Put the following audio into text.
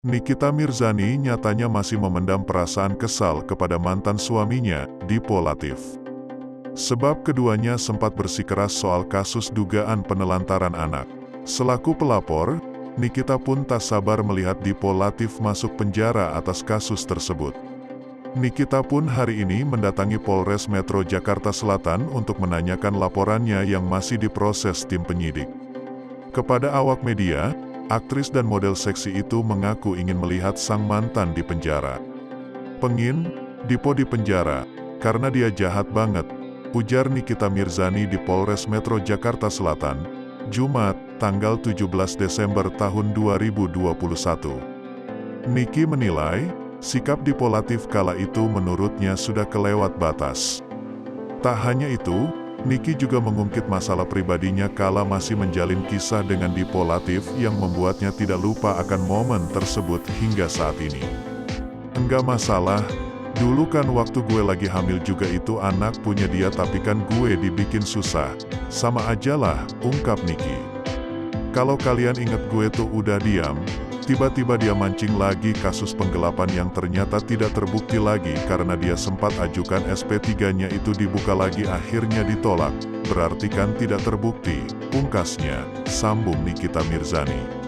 Nikita Mirzani nyatanya masih memendam perasaan kesal kepada mantan suaminya, Dipo Latif. Sebab keduanya sempat bersikeras soal kasus dugaan penelantaran anak. Selaku pelapor, Nikita pun tak sabar melihat Dipo Latif masuk penjara atas kasus tersebut. Nikita pun hari ini mendatangi Polres Metro Jakarta Selatan untuk menanyakan laporannya yang masih diproses tim penyidik. Kepada awak media, aktris dan model seksi itu mengaku ingin melihat sang mantan di penjara. "Pengin, Dipo di penjara, karena dia jahat banget," ujar Nikita Mirzani di Polres Metro Jakarta Selatan, Jumat, tanggal 17 Desember tahun 2021. Niki menilai, sikap Dipo Latif kala itu menurutnya sudah kelewat batas. Tak hanya itu, Niki juga mengungkit masalah pribadinya kala masih menjalin kisah dengan Dipo Latif yang membuatnya tidak lupa akan momen tersebut hingga saat ini. "Enggak masalah, dulu kan waktu gue lagi hamil juga itu anak punya dia tapi kan gue dibikin susah. Sama aja lah," ungkap Niki. "Kalau kalian inget gue tuh udah diam, tiba-tiba dia mancing lagi kasus penggelapan yang ternyata tidak terbukti lagi karena dia sempat ajukan SP3-nya itu dibuka lagi akhirnya ditolak, berarti kan tidak terbukti," pungkasnya, sambung Nikita Mirzani.